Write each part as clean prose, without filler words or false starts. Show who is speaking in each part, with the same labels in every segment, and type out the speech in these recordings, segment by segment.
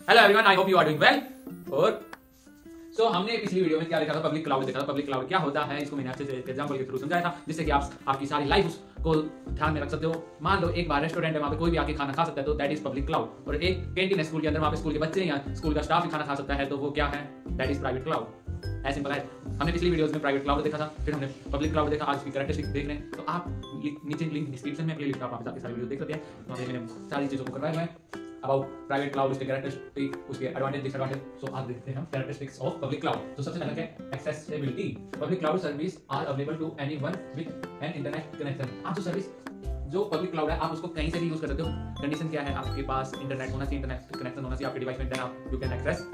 Speaker 1: Hello everyone, I hope you are doing well. और हमने पिछली वीडियो में क्या देखा था, पब्लिक क्लाउड देखा था। पब्लिक क्लाउड क्या होता है इसको मैंने अच्छे से एग्जांपल के थ्रू समझाया था, जिससे कि आप आपकी सारी लाइफ उसको ध्यान में रख सकते हो। मान लो एक बार रेस्टोरेंट है, वहां पे कोई भी आके खाना खा सकता है, तो दैट इज पब्लिक क्लाउड। और एक कैंटीन है स्कूल के अंदर, वहां पे स्कूल के बच्चे या स्कूल का स्टाफ भी खाना खा सकता है, तो वो क्या है, दैट इज प्राइवेट क्लाउड। ऐसे सिंपल है। हमने पिछली वीडियोस में प्राइवेट क्लाउड देखा था, फिर हमने पब्लिक क्लाउड देखा। आज उसकी कैरेक्टरिस्टिक्स देख रहे हैं, तो आप नीचे लिंक डिस्क्रिप्शन में प्लेलिस्ट आप जाके सारी वीडियो देख सकते हैं। वहां पे मैंने सारी चीजों को करवाया हुआ है अबाउट प्राइवेट क्लाउड, उसके कैरेक्टरिस्टिक, उसके एडवांटेज डिसएडवांटेज। सो आज देखते हैं हम कैरेक्टरिस्टिक्स ऑफ पब्लिक क्लाउड। तो सबसे पहले है accessibility. Public cloud service are available to anyone with an internet connection. आप जो सर्विस जो पब्लिक क्लाउड है, आप उसको कहीं से भी यूज कर सकते हो। कंडीशन क्या है, आपके पास इंटरनेट होना चाहिए, इंटरनेट कनेक्शन होना चाहिए आपके डिवाइस में, देन आप you can access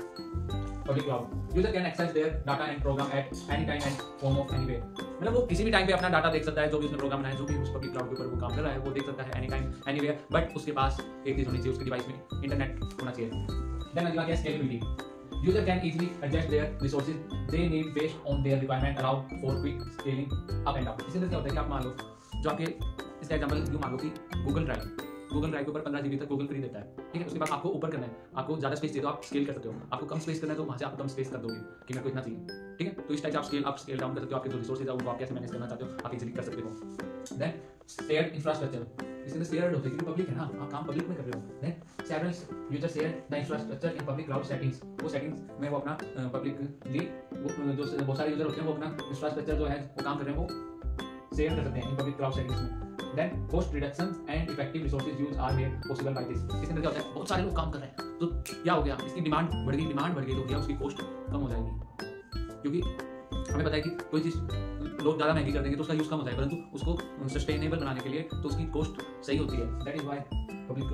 Speaker 1: public cloud. User can access their data and program at any time and form of anywhere. मतलब वो किसी भी टाइम पे अपना डाटा देख सकता है, जो भी उसने प्रोग्राम बनाया, जो भी उस पब्लिक क्लाउड के ऊपर वो काम कर रहा है, वो देख सकता है एनी टाइम एनीवेयर। बट उसके पास एक चीज होनी चाहिए, उसके डिवाइस में इंटरनेट होना चाहिए। देन अगला क्या है, scalability. User can easily adjust there resources they need based on their requirement, allow for quick scaling up and down. इससे क्या होता है कि आप मान लो, जो आपके इसका एग्जांपल यूं मान लो कि गूगल ड्राइव के ऊपर 15 GB तक गूगल फ्री देता है, ठीक है। उसके बाद आपको ऊपर करना है, आपको ज्यादा स्पेस चाहिए तो आप स्केल कर सकते हो। आपको कम स्पेस करना है तो वहां से आप कम स्पेस कर दोगे कि मेरे को इतना चाहिए, ठीक है। तो इस टाइप से आप स्केल डाउन कर सकते हो। आपके जो रिसोर्सेज है उनको आप कैसे मैनेज करना चाहते हो, आप इजीली कर सकते हो। Then shared infrastructure. इसमें शेयर्ड होता है क्योंकि पब्लिक है ना, आप काम पब्लिक में कर रहे हो। Then several user share the infrastructure in public cloud settings. वो सेटिंग्स में वो अपना पब्लिकली जो बहुत सारे यूजर होते हैं, वो अपना इंफ्रास्ट्रक्चर जो है वो काम कर रहे हैं, वो शेयर कर सकते हैं इन पब्लिक क्लाउड सेटिंग्स में। Then cost reduction and effective resources use are made possible by this। इसके अंदर क्या होता है, बहुत सारे लोग काम कर रहे हैं, तो क्या हो गया, इसकी डिमांड बढ़ गई तो क्या उसकी कॉस्ट कम हो जाएगी। क्योंकि हमें पता है कि कोई चीज लोग ज़्यादा महंगी कर देंगे तो उसका यूज कम हो जाएगा, परंतु उसको सस्टेनेबल बनाने के लिए तो उसकी कॉस्ट सही होती है। That is why public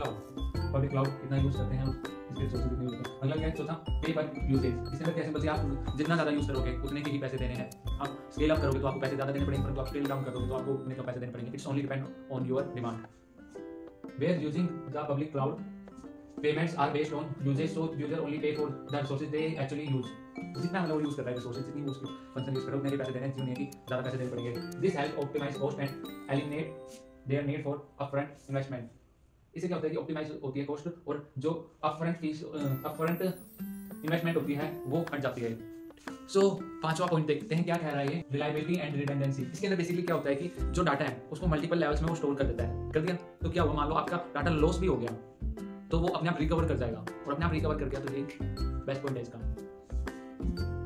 Speaker 1: cloud इतना यूज करते हैं, इसके रिसोर्सेज इतने यूज करते हैं। अगला क्या है, चौथा पे पर यूजेज। इसके अंदर कैसे, बस आप जितना ज़्यादा यूज करोगे उतने के ही पैसे देने हैं। आप स्केल अप करोगे तो आपको पैसे ज़्यादा देने पड़ेंगे, परंतु आप स्केल डाउन करोगे तो आपको उतने कम पैसे देने पड़ेंगे। It's only depend on your demand. We're using the public cloud payments are based on usages, so user only pay for the resources they actually use. जितना मतलब यूज कर रहा है रिसोर्सेज, जितनी उसकी फंक्शन यूज करो उतने पैसे देने चाहिए, कि ज़्यादा पैसे देने पड़ेंगे। This help optimise cost and eliminate their need for upfront investment. इससे क्या होता है कि ऑप्टिमाइज होती है कॉस्ट, और जो अपफ्रंट इन्वेस्टमेंट होती है वो हट जाती है। सो पांचवा पॉइंट देखते हैं क्या कह रहा है ये, रिलायबिलिटी एंड रिडंडेंसी। इसके अंदर बेसिकली क्या होता है कि जो डाटा है उसको मल्टीपल लेवल्स में वो स्टोर कर देता है। कर दिया तो क्या हुआ, मान लो आपका डाटा लॉस भी हो गया तो वो अपने आप रिकवर कर जाएगा, और अपने आप रिकवर कर गया तो ये बेस्ट पॉइंट है इसका।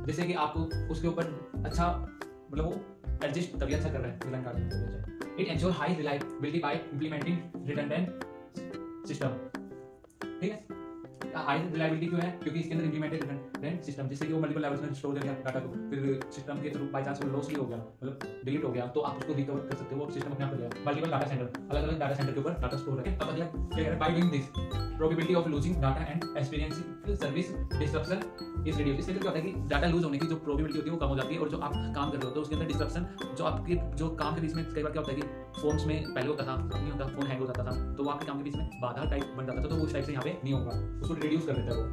Speaker 1: जैसे कि आपको उसके ऊपर अच्छा मतलब वो एडजस्ट तभी अच्छा कर रहा है। It ensure high reliability by implementing redundant system, ठीक है। हाई रिलायबिलिटी क्यों है, क्योंकि इसके अंदर इंप्लीमेंटेड रिडंडेंट सिस्टम, जिससे कि वो मल्टीपल लेवल्स में स्टोर कर दिया डाटा को, फिर सिस्टम के थ्रू बाय चांस वो लॉस भी हो गया, मतलब डिलीट हो गया, तो आप उसको रिकवर कर सकते हो। वो सिस्टम अपने आप कर दिया। मल्टीपल डाटा सेंटर, अलग-अलग डाटा सेंटर के ऊपर डाटा स्टोर है। अब अगला क्या है, by doing this probability of losing data and experiencing service disruption is reduced. इससे क्या होता है कि डाटा लूज होने की जो प्रोबेबिलिटी होती है वो कम हो जाती है, और जो आप काम कर रहे हो तो उसके अंदर डिस्ट्रप्शन, जो आपके जो काम के बीच में कई बार क्या होता है कि फोन्स में पहले होता था, अब नहीं होता, फोन हैंग हो जाता था, तो वो आपके काम के बीच में बाधा टाइप बन जाता था, तो वो उस टाइप से यहाँ पे नहीं होगा, उसको रिड्यूस कर देता है वो।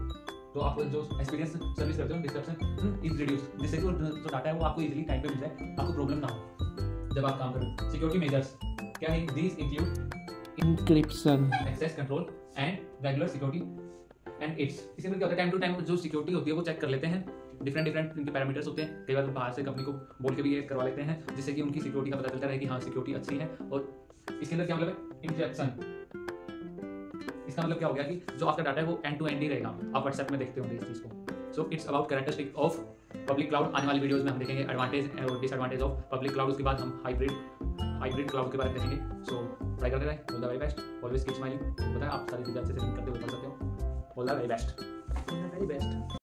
Speaker 1: तो आप जो एक्सपीरियंस सर्विस करते हो, डिस्ट्रप्शन इज रिड्यूस्ड, जिससे कि जो डाटा है वो आपको इजीली टाइम पे मिल जाए, आपको प्रॉब्लम ना हो जब आप काम करो। सिक्योरिटी मेजर्स क्या है, these include
Speaker 2: encryption,
Speaker 1: access control and regular security and its. इसके अंदर क्या होता है, टाइम टू टाइम जो सिक्योरिटी होती है वो चेक कर लेते हैं। डिफरेंट इनके पैरामीटर्स होते हैं, कई बार तो बाहर से कंपनी को बोल के भी ये करवा लेते हैं, जिससे कि उनकी सिक्योरिटी का पता चलता रहे कि हाँ सिक्योरिटी अच्छी है। और इसके अंदर क्या मतलब है, इंटरेक्शन। इसका मतलब क्या हो गया कि जो आपका डाटा है वो एंड टू एंड ही रहेगा। आप व्हाट्सएप में देखते होंगे इस चीज को। So it's about characteristic of public cloud. आने वाली वीडियोस में हम देखेंगे एडवांटेज और डिसएडवांटेज ऑफ पब्लिक क्लाउड। उसके बाद हम हाइब्रिड क्लाउड के बारे में देखेंगे। सो ट्राई करते रहे। All the very best, always keep smiling. बताया आप सारी चीजें अच्छे से लिंक करते हुए पढ़ सकते हो। All the very best.